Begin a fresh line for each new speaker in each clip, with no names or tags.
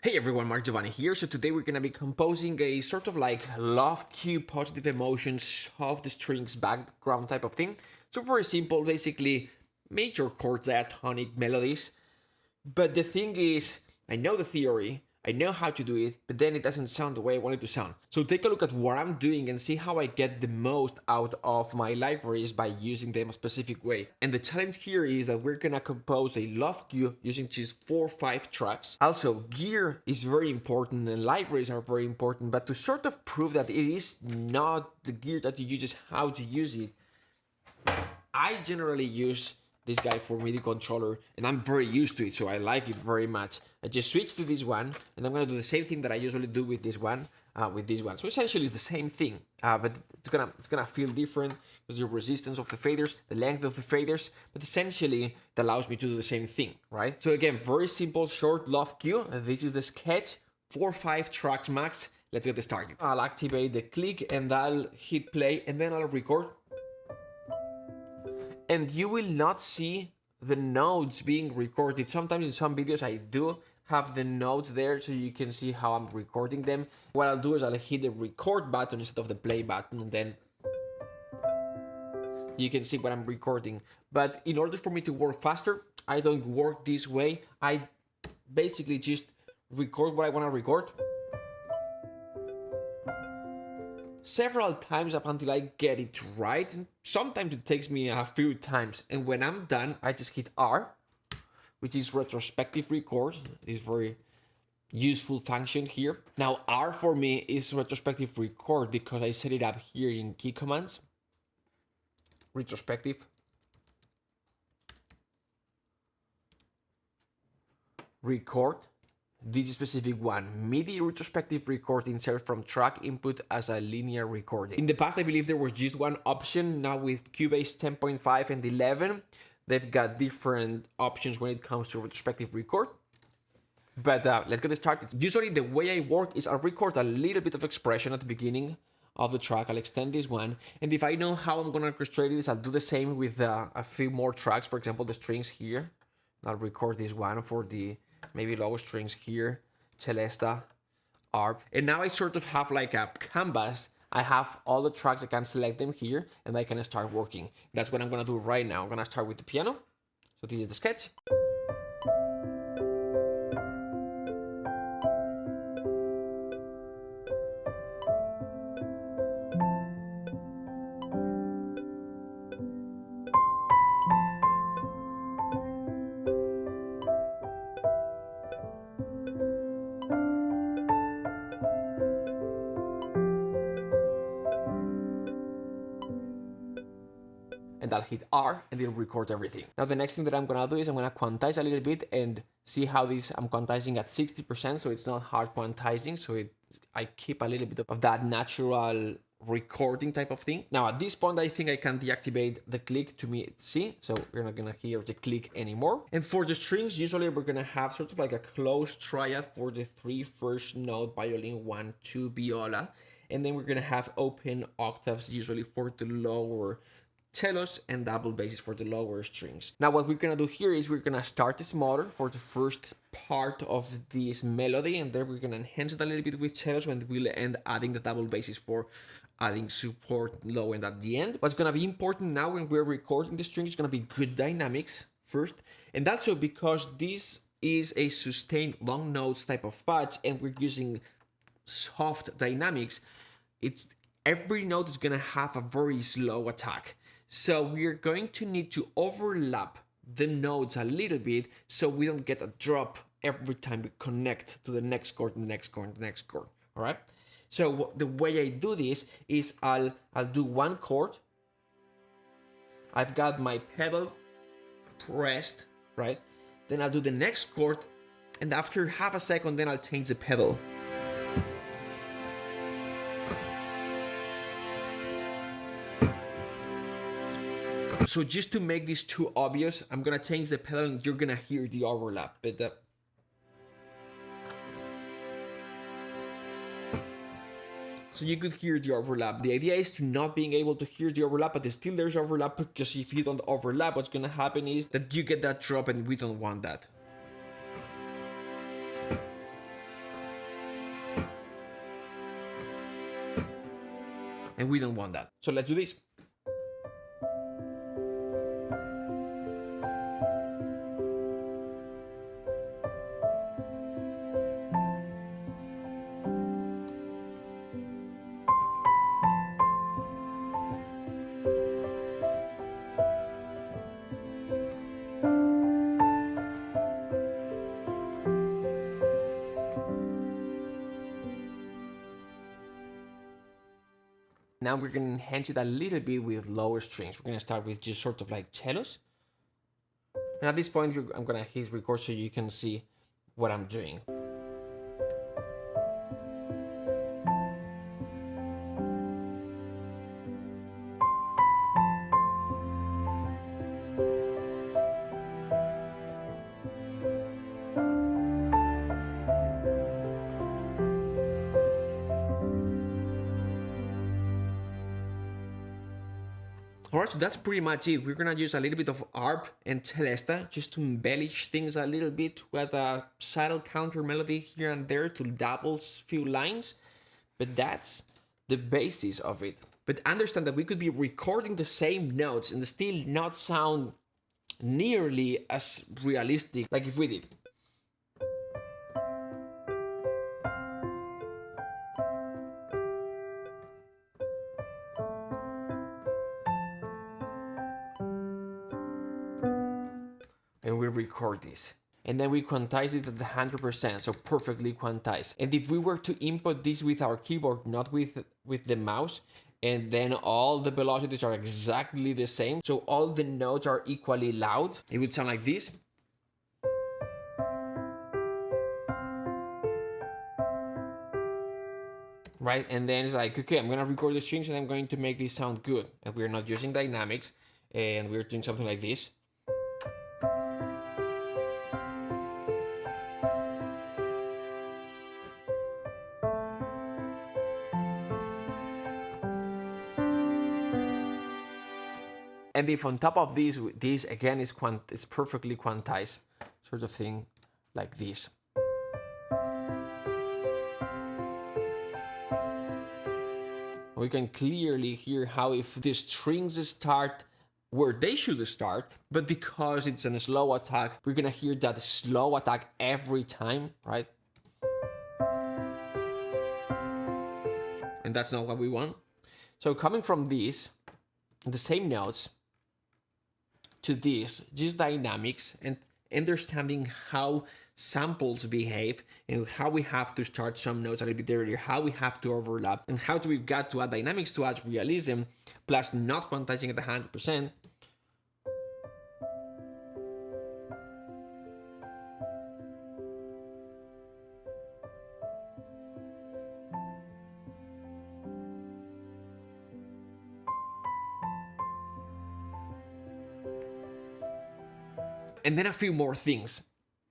Hey everyone, Marc Jovani here. So today we're gonna be composing a sort of like love cue, positive emotions, of the strings background type of thing. So very simple, basically major chords, diatonic melodies. But the thing is, I know the theory, I know how to do it, but then it doesn't sound the way I want it to sound. So take a look at what I'm doing and see how I get the most out of my libraries by using them a specific way. And the challenge here is that we're gonna compose a love cue using just 4 or 5 tracks. Also, gear is very important and libraries are very important, but to sort of prove that it is not the gear that you use, just how to use it, I generally use this guy for MIDI controller, and I'm very used to it, so I like it very much. I just switch to this one, and I'm gonna do the same thing that I usually do with this one. So essentially, it's the same thing, but it's gonna feel different because the resistance of the faders, the length of the faders, but essentially it allows me to do the same thing, right? So again, very simple, short love cue. This is the sketch, 4 or 5 tracks max. Let's get started. I'll activate the click, and I'll hit play, and then I'll record. And you will not see the notes being recorded. Sometimes in some videos I do have the notes there so you can see how I'm recording them. What I'll do is I'll hit the record button instead of the play button, and then you can see what I'm recording. But in order for me to work faster, I don't work this way. I basically just record what I want to record several times up until I get it right. And sometimes it takes me a few times. And when I'm done, I just hit R, which is Retrospective Record. It's very useful function here. Now R for me is Retrospective Record because I set it up here in key commands. Retrospective Record. This specific one, MIDI retrospective record insert from track input as a linear recording. In the past, I believe there was just one option. Now with Cubase 10.5 and 11, they've got different options when it comes to retrospective record. But let's get started. Usually the way I work is I'll record a little bit of expression at the beginning of the track. I'll extend this one. And if I know how I'm gonna orchestrate this, I'll do the same with a few more tracks. For example, the strings here. I'll record this one for the maybe lower strings here, celesta, arp. And now I sort of have like a canvas. I have all the tracks, I can select them here, and I can start working. That's what I'm gonna do right now. I'm gonna start with the piano. So this is the sketch. And I'll hit R and it'll record everything. Now the next thing that I'm gonna do is I'm gonna quantize a little bit and see how this, I'm quantizing at 60%, so it's not hard quantizing, so I keep a little bit of that natural recording type of thing. Now at this point, I think I can deactivate the click. To me it's C, so we're not gonna hear the click anymore. And for the strings, usually we're gonna have sort of like a closed triad for the 3 first note, violin, 1, 2, viola, and then we're gonna have open octaves usually for the lower cellos and double basses for the lower strings. Now what we're gonna do here is we're gonna start smaller for the first part of this melody, and then we're gonna enhance it a little bit with cellos, and we'll end adding the double basses for adding support low end at the end. What's gonna be important now when we're recording the strings is gonna be good dynamics first, and that's so because this is a sustained long notes type of patch and we're using soft dynamics. It's every note is gonna have a very slow attack. So we're going to need to overlap the notes a little bit so we don't get a drop every time we connect to the next chord, the next chord, the next chord. All right. So the way I do this is I'll do one chord. I've got my pedal pressed, right? Then I'll do the next chord, and after half a second, then I'll change the pedal. So just to make this too obvious, I'm gonna change the pedal and you're gonna hear the overlap. But so you could hear the overlap. The idea is to not being able to hear the overlap, but still there's overlap, because if you don't overlap, what's gonna happen is that you get that drop, and we don't want that. and we don't want that. So let's do this. Now we're going to enhance it a little bit with lower strings. We're going to start with just sort of like cellos. And at this point, I'm going to hit record so you can see what I'm doing. Alright, so that's pretty much it. We're gonna use a little bit of ARP and Celesta just to embellish things a little bit, to add a subtle counter melody here and there to double few lines, but that's the basis of it. But understand that we could be recording the same notes and still not sound nearly as realistic like if we did. And we record this. And then we quantize it at 100%, so perfectly quantized. And if we were to input this with our keyboard, not with the mouse, and then all the velocities are exactly the same, so all the notes are equally loud, it would sound like this. Right, and then it's like, okay, I'm gonna record the strings and I'm going to make this sound good. And we're not using dynamics, and we're doing something like this. And if on top of this again is it's perfectly quantized, sort of thing, like this. We can clearly hear how if the strings start where they should start, but because it's a slow attack, we're gonna hear that slow attack every time, right? And that's not what we want. So coming from this, the same notes, to this, just dynamics and understanding how samples behave and how we have to start some notes a little bit earlier, how we have to overlap, and how we've got to add dynamics to add realism, plus not quantizing at 100%. And then a few more things.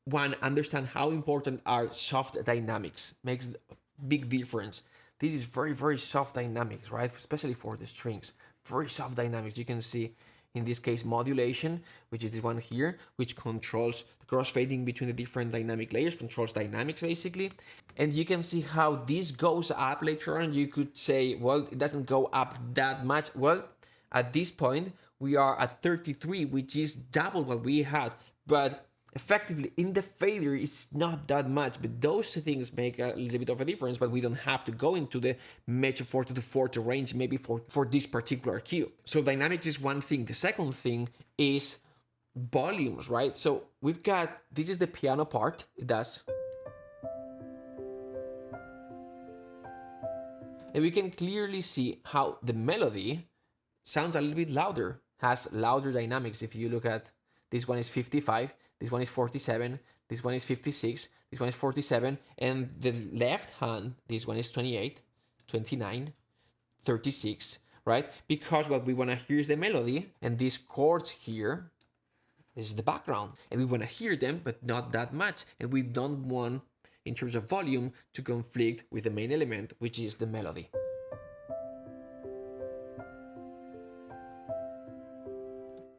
One, understand how important are soft dynamics. Makes a big difference. This is very, very soft dynamics, right? Especially for the strings. Very soft dynamics. You can see, in this case, modulation, which is this one here, which controls the crossfading between the different dynamic layers, controls dynamics, basically. And you can see how this goes up later on. You could say, well, it doesn't go up that much. Well, at this point, we are at 33, which is double what we had, but effectively in the fader it's not that much, but those things make a little bit of a difference, but we don't have to go into the major 40 to 40 range maybe for this particular cue. So dynamics is one thing. The second thing is volumes, right? So we've got, this is the piano part, it does. And we can clearly see how the melody sounds a little bit louder, has louder dynamics. If you look at this one is 55, this one is 47, this one is 56, this one is 47, and the left hand, this one is 28, 29, 36, right? Because what we want to hear is the melody, and these chords here is the background, and we want to hear them, but not that much, and we don't want, in terms of volume, to conflict with the main element, which is the melody.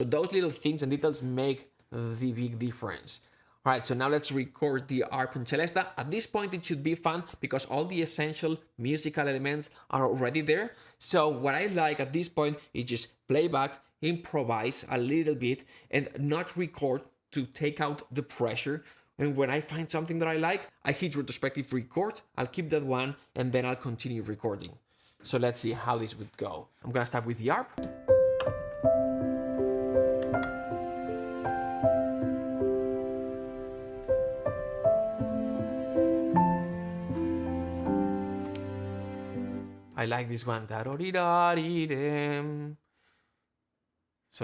So those little things and details make the big difference. All right, so now let's record the arp and celesta. At this point, it should be fun because all the essential musical elements are already there. So what I like at this point is just play back, improvise a little bit, and not record to take out the pressure. And when I find something that I like, I hit retrospective record, I'll keep that one, and then I'll continue recording. So let's see how this would go. I'm gonna start with the arp. I like this one. So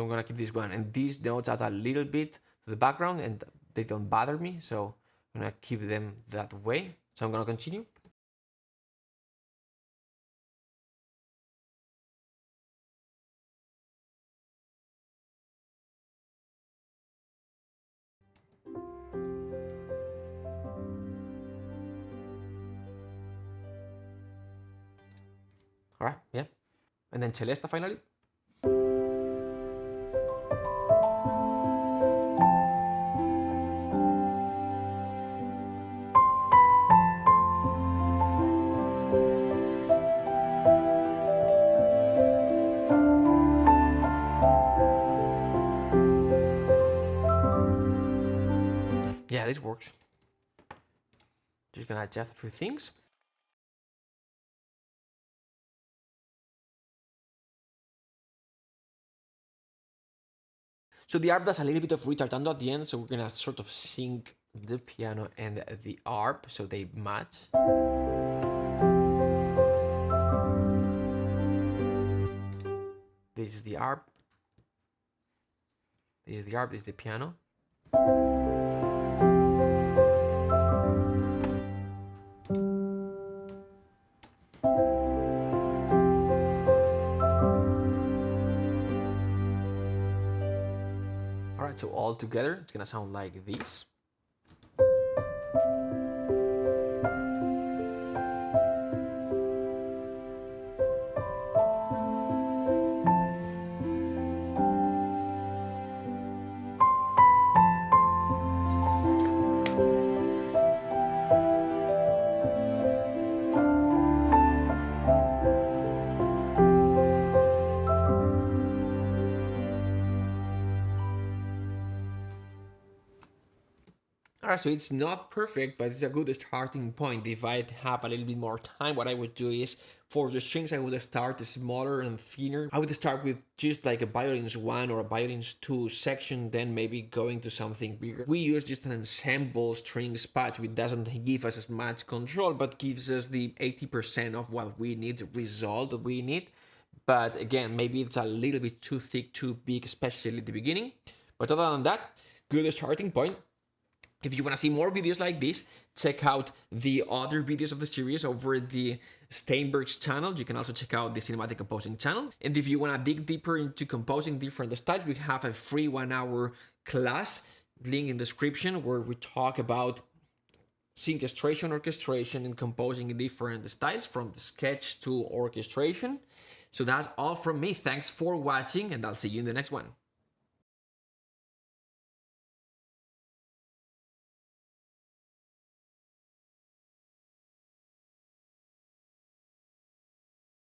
I'm gonna keep this one. And these notes add a little bit to the background and they don't bother me. So I'm gonna keep them that way. So I'm gonna continue. All right, yeah. And then celesta finally. Yeah, this works. Just gonna adjust a few things. So the arp does a little bit of retardando at the end, so we're gonna sort of sync the piano and the arp so they match. This is the arp. This is the arp, this is the piano. Alright, so all together, it's gonna sound like this. Alright, so it's not perfect, but it's a good starting point. If I have a little bit more time, what I would do is, for the strings, I would start smaller and thinner. I would start with just like a violins 1 or a violins 2 section, then maybe going to something bigger. We use just an ensemble strings patch, which doesn't give us as much control, but gives us the 80% of what we need, the result that we need. But again, maybe it's a little bit too thick, too big, especially at the beginning. But other than that, good starting point. If you want to see more videos like this, check out the other videos of the series over the Steinberg's channel. You can also check out the cinematic composing channel. And if you want to dig deeper into composing different styles, we have a free 1-hour class, link in the description, where we talk about syncastration, orchestration, and composing in different styles from sketch to orchestration. So that's all from me. Thanks for watching, and I'll see you in the next one.